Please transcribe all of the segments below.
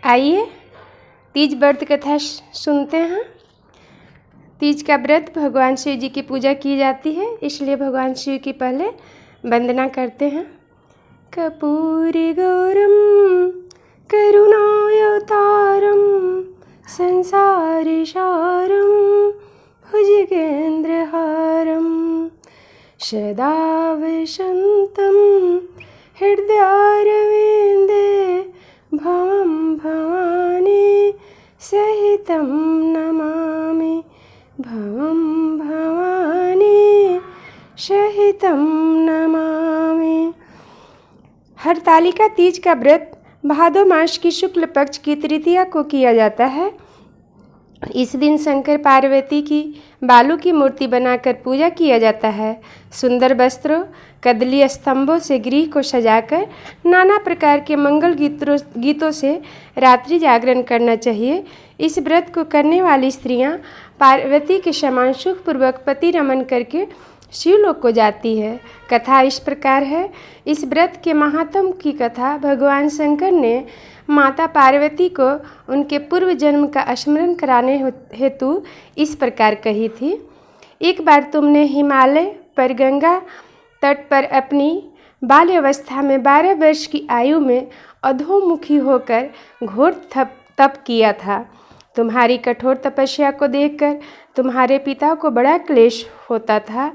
आइए तीज व्रत कथा सुनते हैं। तीज का व्रत भगवान शिव जी की पूजा की जाती है, इसलिए भगवान शिव की पहले वंदना करते हैं। कर्पूरी गौरम करुणावतारम संसारी सारम भुजगेन्द्रहारम सदा वसन्तं हृदयारविन्दे भवं भवानी सहितं नमामि भवं भवानी सहितं नमामि। हरतालिका तीज का व्रत भादो मास की शुक्ल पक्ष की तृतीया को किया जाता है। इस दिन शंकर पार्वती की बालू की मूर्ति बनाकर पूजा किया जाता है। सुंदर वस्त्रों, कदली स्तंभों से गृह को सजाकर नाना प्रकार के मंगल गीतों से रात्रि जागरण करना चाहिए। इस व्रत को करने वाली स्त्रियां पार्वती के समान सुखपूर्वक पति रमन करके शिवलोक को जाती है। कथा इस प्रकार है। इस व्रत के महात्म की कथा भगवान शंकर ने माता पार्वती को उनके पूर्व जन्म का स्मरण कराने हेतु इस प्रकार कही थी। एक बार तुमने हिमालय पर गंगा तट पर अपनी बाल्यावस्था में 12 वर्ष की आयु में अधोमुखी होकर घोर तप किया था। तुम्हारी कठोर तपस्या को देखकर तुम्हारे पिता को बड़ा क्लेश होता था।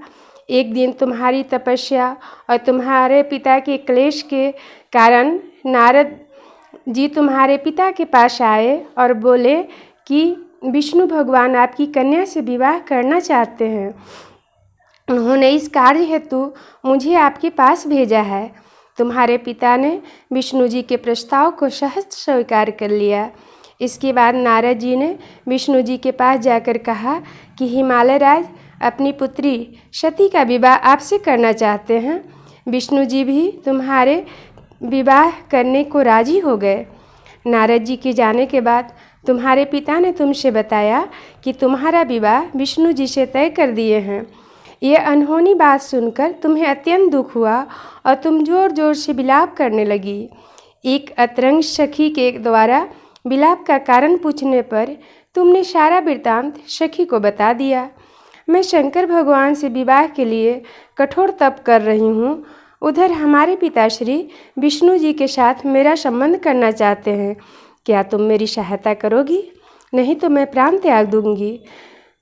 एक दिन तुम्हारी तपस्या और तुम्हारे पिता के क्लेश के कारण नारद जी तुम्हारे पिता के पास आए और बोले कि विष्णु भगवान आपकी कन्या से विवाह करना चाहते हैं। उन्होंने इस कार्य हेतु मुझे आपके पास भेजा है। तुम्हारे पिता ने विष्णु जी के प्रस्ताव को सहर्ष स्वीकार कर लिया। इसके बाद नारद जी ने विष्णु जी के पास जाकर कहा कि हिमालय राज अपनी पुत्री सती का विवाह आपसे करना चाहते हैं। विष्णु जी भी तुम्हारे विवाह करने को राजी हो गए। नारद जी के जाने के बाद तुम्हारे पिता ने तुमसे बताया कि तुम्हारा विवाह विष्णु जी से तय कर दिए हैं। यह अनहोनी बात सुनकर तुम्हें अत्यंत दुख हुआ और तुम जोर जोर से विलाप करने लगी। एक अतरंग सखी के द्वारा विलाप का कारण पूछने पर तुमने सारा वृत्तांत सखी को बता दिया। मैं शंकर भगवान से विवाह के लिए कठोर तप कर रही हूँ। उधर हमारे पिताश्री विष्णु जी के साथ मेरा संबंध करना चाहते हैं। क्या तुम मेरी सहायता करोगी? नहीं तो मैं प्राण त्याग दूंगी।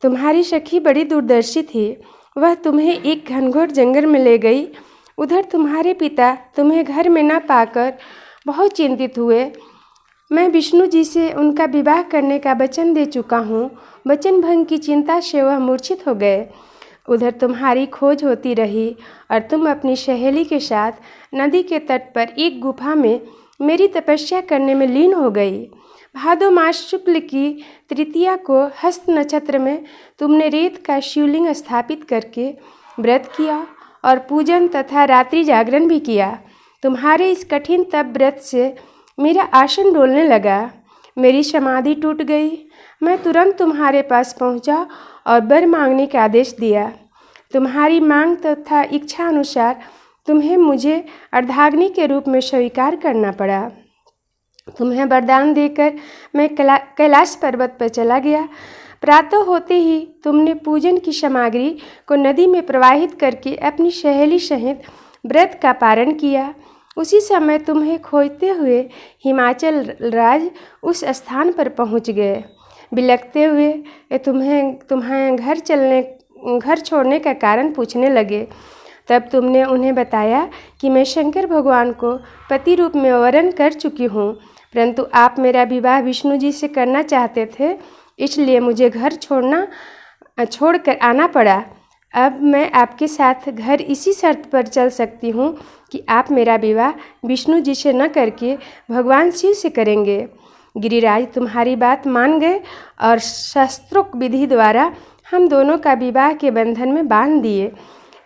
तुम्हारी सखी बड़ी दूरदर्शी थी। वह तुम्हें एक घनघोर जंगल में ले गई। उधर तुम्हारे पिता तुम्हें घर में न पाकर बहुत चिंतित हुए। मैं विष्णु जी से उनका विवाह करने का वचन दे चुका हूँ। वचन भंग की चिंता से वह मूर्छित हो गए। उधर तुम्हारी खोज होती रही और तुम अपनी सहेली के साथ नदी के तट पर एक गुफा में मेरी तपस्या करने में लीन हो गई। भादो मास शुक्ल की तृतीया को हस्त नक्षत्र में तुमने रेत का शिवलिंग स्थापित करके व्रत किया और पूजन तथा रात्रि जागरण भी किया। तुम्हारे इस कठिन तप व्रत से मेरा आसन डोलने लगा। मेरी समाधि टूट गई। मैं तुरंत तुम्हारे पास पहुंचा और वर मांगने का आदेश दिया। तुम्हारी मांग तथा इच्छा अनुसार तुम्हें मुझे अर्धाग्नि के रूप में स्वीकार करना पड़ा। तुम्हें वरदान देकर मैं कैलाश पर्वत पर चला गया। प्रातः होते ही तुमने पूजन की सामग्री को नदी में प्रवाहित करके अपनी सहेली सहित व्रत का पारण किया। उसी समय तुम्हें खोजते हुए हिमाचल राज उस स्थान पर पहुंच गए। बिलखते हुए तुम्हें घर छोड़ने का कारण पूछने लगे। तब तुमने उन्हें बताया कि मैं शंकर भगवान को पति रूप में वरण कर चुकी हूँ, परंतु आप मेरा विवाह विष्णु जी से करना चाहते थे, इसलिए मुझे घर छोड़कर आना पड़ा। अब मैं आपके साथ घर इसी शर्त पर चल सकती हूँ कि आप मेरा विवाह विष्णु जी से न करके भगवान शिव से करेंगे। गिरिराज तुम्हारी बात मान गए और शास्त्रोक्त विधि द्वारा हम दोनों का विवाह के बंधन में बांध दिए।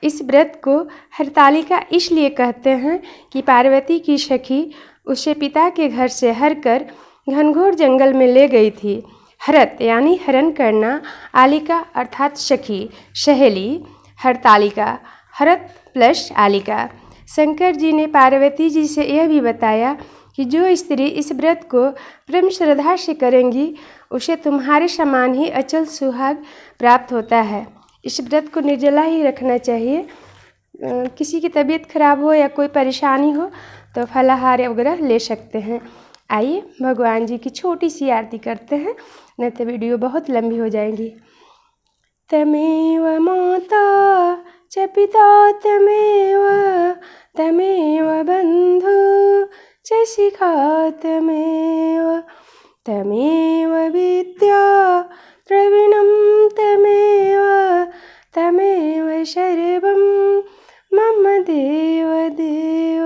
इस व्रत को हरतालिका इसलिए कहते हैं कि पार्वती की सखी उसे पिता के घर से हर कर घनघोर जंगल में ले गई थी। हरत यानी हरण करना, आलिका अर्थात सखी, सहेली, हरतालिका, हरत प्लस आलिका। शंकर जी ने पार्वती जी से यह भी बताया कि जो स्त्री इस व्रत को प्रेम श्रद्धा से करेंगी उसे तुम्हारे समान ही अचल सुहाग प्राप्त होता है। इस व्रत को निर्जला ही रखना चाहिए। किसी की तबीयत खराब हो या कोई परेशानी हो तो फलाहार वगैरह ले सकते हैं। आइए भगवान जी की छोटी सी आरती करते हैं, नहीं तो वीडियो बहुत लंबी हो जाएगी। तमेव माता च पिता तमेव बंधु च शिखा तमेव विद्या द्रविणं तमेव सर्वं मम देव देव।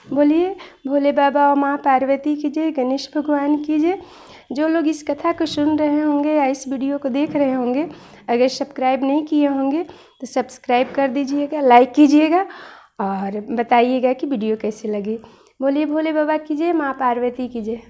बोलिए भोले बाबा और माँ पार्वती की जय, गणेश भगवान की जय। जो लोग इस कथा को सुन रहे होंगे या इस वीडियो को देख रहे होंगे, अगर सब्सक्राइब नहीं किए होंगे तो सब्सक्राइब कर दीजिएगा, लाइक कीजिएगा और बताइएगा कि वीडियो कैसी लगी। बोलिए भोले बाबा की जय, माँ पार्वती की जय।